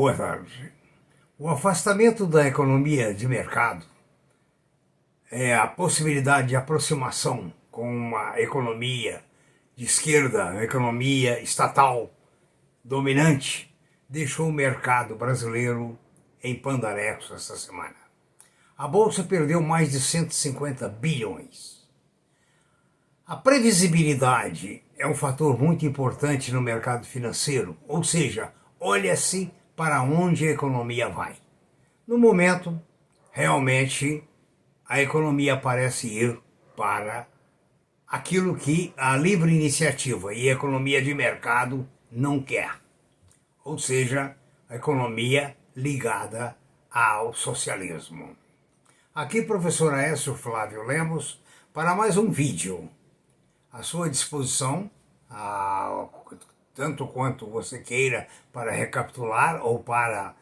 Boa tarde. O afastamento da economia de mercado é a possibilidade de aproximação com uma economia de esquerda, uma economia estatal dominante, deixou o mercado brasileiro em pandarecos esta semana. A Bolsa perdeu mais de 150 bilhões. A previsibilidade é um fator muito importante no mercado financeiro, ou seja, olha-se para onde a economia vai. No momento, realmente, a economia parece ir para aquilo que a livre iniciativa e a economia de mercado não quer. Ou seja, a economia ligada ao socialismo. Aqui, professor Aécio Flávio Lemos, para mais um vídeo. À sua disposição, tanto quanto você queira, para recapitular ou para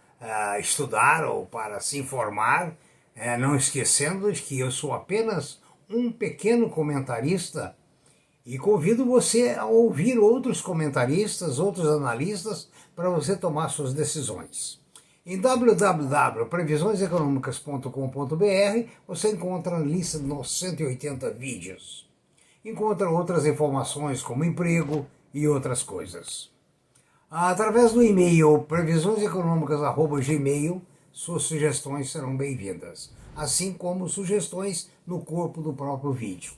estudar ou para se informar, não esquecendo de que eu sou apenas um pequeno comentarista e convido você a ouvir outros comentaristas, outros analistas, para você tomar suas decisões. Em www.previsioneseconomicas.com.br você encontra a lista dos 180 vídeos. Encontra outras informações como emprego e outras coisas. Através do e-mail previsioneseconomicas@gmail, suas sugestões serão bem-vindas, assim como sugestões no corpo do próprio vídeo.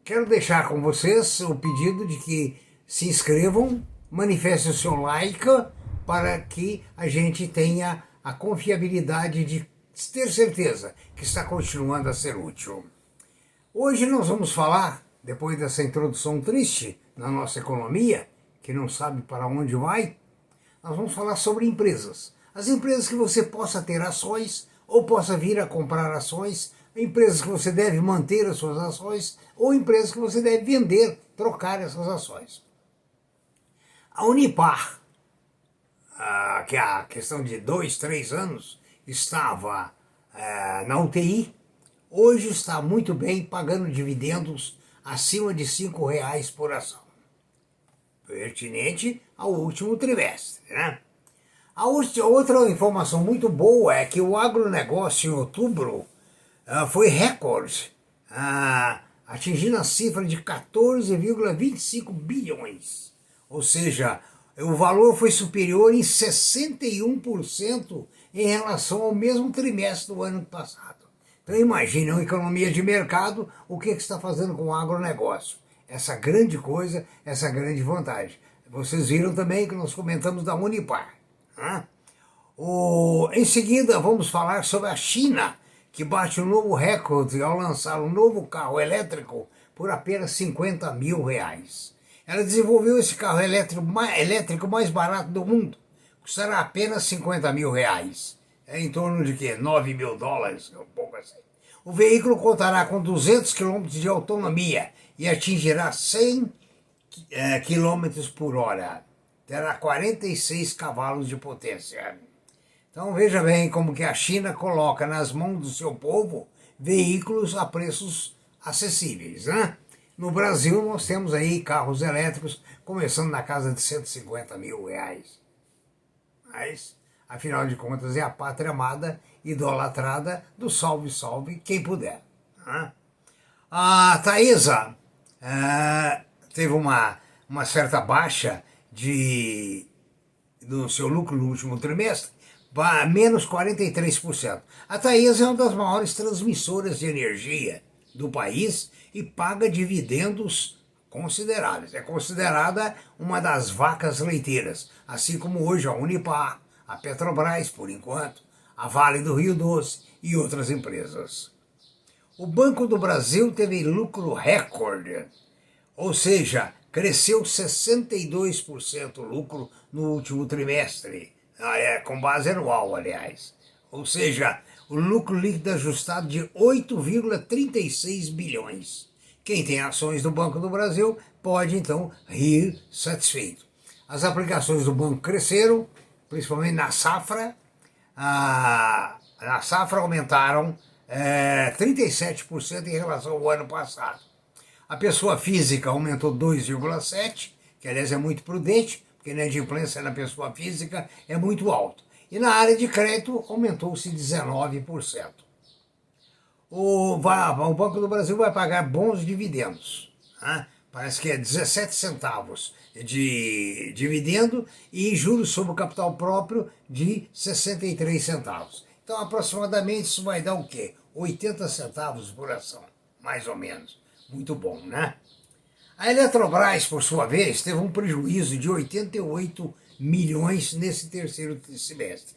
Quero deixar com vocês o pedido de que se inscrevam, manifestem o seu like, para que a gente tenha a confiabilidade de ter certeza que está continuando a ser útil. Hoje nós vamos falar, depois dessa introdução triste na nossa economia, que não sabe para onde vai, nós vamos falar sobre empresas. As empresas que você possa ter ações ou possa vir a comprar ações, empresas que você deve manter as suas ações ou empresas que você deve vender, trocar essas ações. A Unipar, que a questão de 2, 3 anos estava na UTI, hoje está muito bem, pagando dividendos acima de R$5 por ação, pertinente ao último trimestre, né? A outra informação muito boa é que o agronegócio em outubro foi recorde, atingindo a cifra de 14,25 bilhões, ou seja, o valor foi superior em 61% em relação ao mesmo trimestre do ano passado. Então imagine, uma economia de mercado, o que está fazendo com o agronegócio. Essa grande coisa, essa grande vantagem. Vocês viram também que nós comentamos da Unipar. Em seguida vamos falar sobre a China, que bate um novo recorde ao lançar um novo carro elétrico por apenas R$50 mil. Ela desenvolveu esse carro elétrico mais barato do mundo. Custará apenas R$50 mil. É em torno de quê? $9 mil, um pouco assim. O veículo contará com 200 km de autonomia e atingirá 100 km por hora. Terá 46 cavalos de potência. Então veja bem como que a China coloca nas mãos do seu povo veículos a preços acessíveis, né? No Brasil nós temos aí carros elétricos começando na casa de R$150 mil. Mas, afinal de contas, é a pátria amada, idolatrada do salve, salve quem puder. A Taesa teve uma certa baixa do seu lucro no último trimestre, menos 43%. A Taesa é uma das maiores transmissoras de energia do país e paga dividendos consideráveis. É considerada uma das vacas leiteiras, assim como hoje a Unipar, a Petrobras, por enquanto, a Vale do Rio Doce e outras empresas. O Banco do Brasil teve lucro recorde, ou seja, cresceu 62% o lucro no último trimestre, com base anual, aliás. Ou seja, o lucro líquido ajustado de 8,36 bilhões. Quem tem ações do Banco do Brasil pode, então, rir satisfeito. As aplicações do banco cresceram, principalmente na safra. Na safra aumentaram 37% em relação ao ano passado. A pessoa física aumentou 2,7%, que aliás é muito prudente, porque a inadimplência na pessoa física é muito alta. E na área de crédito aumentou-se 19%. O Banco do Brasil vai pagar bons dividendos, né? Parece que é 17 centavos de dividendo e juros sobre o capital próprio de 63 centavos. Então, aproximadamente, isso vai dar o quê? 80 centavos por ação, mais ou menos. Muito bom, né? A Eletrobras, por sua vez, teve um prejuízo de 88 milhões nesse terceiro trimestre.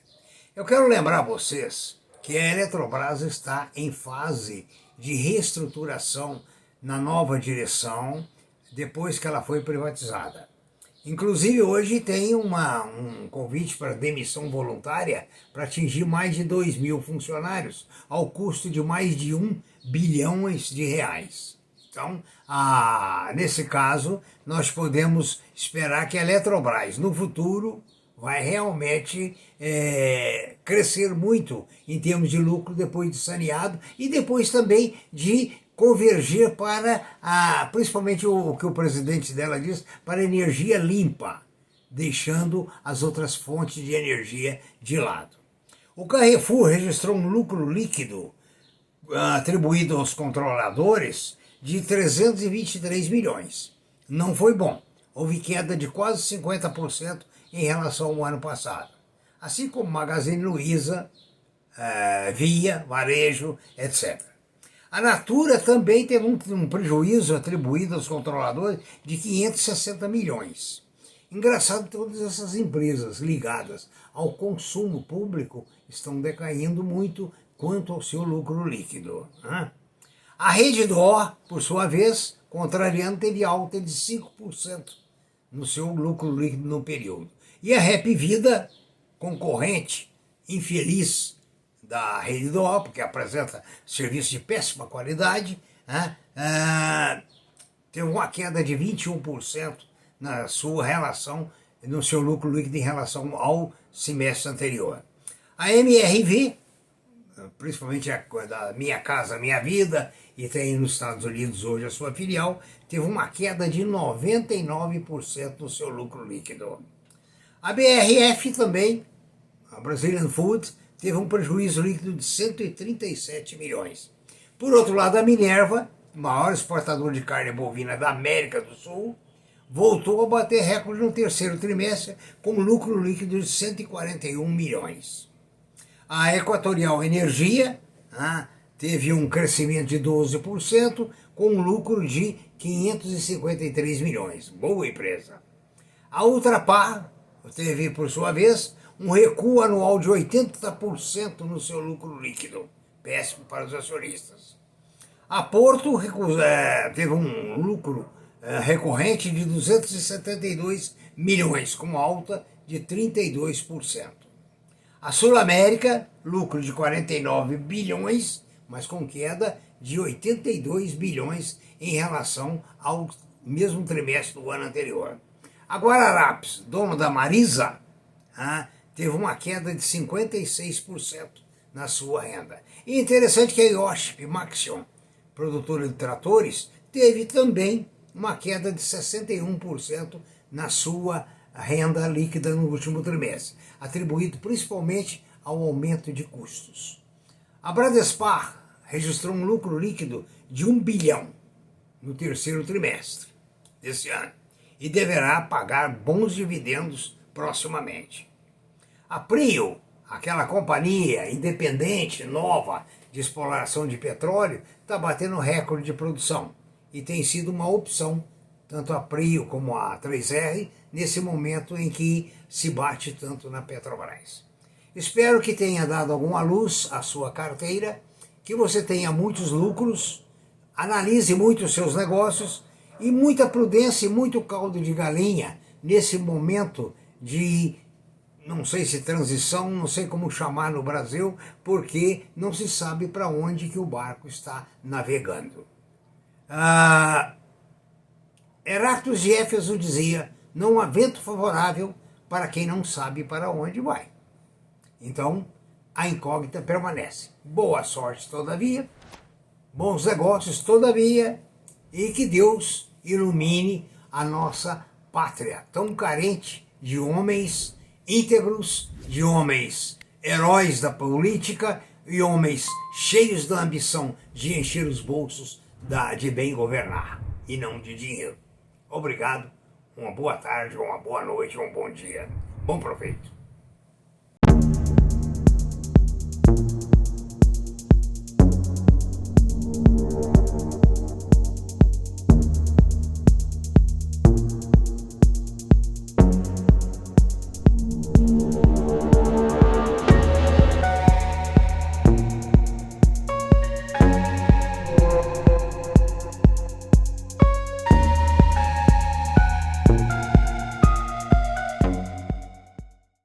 Eu quero lembrar a vocês que a Eletrobras está em fase de reestruturação na nova direção, depois que ela foi privatizada. Inclusive, hoje tem um convite para demissão voluntária para atingir mais de 2 mil funcionários, ao custo de mais de 1 bilhão de reais. Então, nesse caso, nós podemos esperar que a Eletrobras, no futuro, vai realmente crescer muito em termos de lucro depois de saneado e depois também de convergir para, principalmente o que o presidente dela diz, para energia limpa, deixando as outras fontes de energia de lado. O Carrefour registrou um lucro líquido atribuído aos controladores de 323 milhões. Não foi bom. Houve queda de quase 50% em relação ao ano passado. Assim como Magazine Luiza, Via, Varejo, etc. A Natura também teve um prejuízo atribuído aos controladores de 560 milhões. Engraçado, todas essas empresas ligadas ao consumo público estão decaindo muito quanto ao seu lucro líquido, né? A Rede D'Or, por sua vez, contrariando, teve alta de 5% no seu lucro líquido no período. E a Rap Vida, concorrente infeliz da Rede D'Or, porque apresenta serviço de péssima qualidade, né? Teve uma queda de 21% na sua relação, no seu lucro líquido em relação ao semestre anterior. A MRV, principalmente da Minha Casa Minha Vida, e tem nos Estados Unidos hoje a sua filial, teve uma queda de 99% no seu lucro líquido. A BRF também, a Brazilian Food, teve um prejuízo líquido de 137 milhões. Por outro lado, a Minerva, maior exportador de carne bovina da América do Sul, voltou a bater recorde no terceiro trimestre com lucro líquido de 141 milhões. A Equatorial Energia teve um crescimento de 12% com um lucro de 553 milhões. Boa empresa. A Ultrapar teve, por sua vez, um recuo anual de 80% no seu lucro líquido. Péssimo para os acionistas. A Porto teve um lucro recorrente de 272 milhões, com alta de 32%. A Sul América, lucro de 49 bilhões, mas com queda de 82 bilhões em relação ao mesmo trimestre do ano anterior. A Guararapes, dono da Marisa, teve uma queda de 56% na sua renda. E interessante que a Iochpe Maxion, produtora de tratores, teve também uma queda de 61% na sua renda líquida no último trimestre, atribuído principalmente ao aumento de custos. A Bradespar registrou um lucro líquido de 1 bilhão no terceiro trimestre desse ano e deverá pagar bons dividendos proximamente. A Prio, aquela companhia independente, nova, de exploração de petróleo, está batendo recorde de produção e tem sido uma opção, tanto a Prio como a 3R, nesse momento em que se bate tanto na Petrobras. Espero que tenha dado alguma luz à sua carteira, que você tenha muitos lucros, analise muito os seus negócios e muita prudência e muito caldo de galinha nesse momento de, não sei se transição, não sei como chamar no Brasil, porque não se sabe para onde que o barco está navegando. Heracles de Éfeso dizia, não há vento favorável para quem não sabe para onde vai. Então, a incógnita permanece. Boa sorte, todavia, bons negócios, todavia, e que Deus ilumine a nossa pátria, tão carente de homens íntegros, de homens heróis da política e homens cheios da ambição de encher os bolsos de bem governar e não de dinheiro. Obrigado, uma boa tarde, uma boa noite, um bom dia. Bom proveito.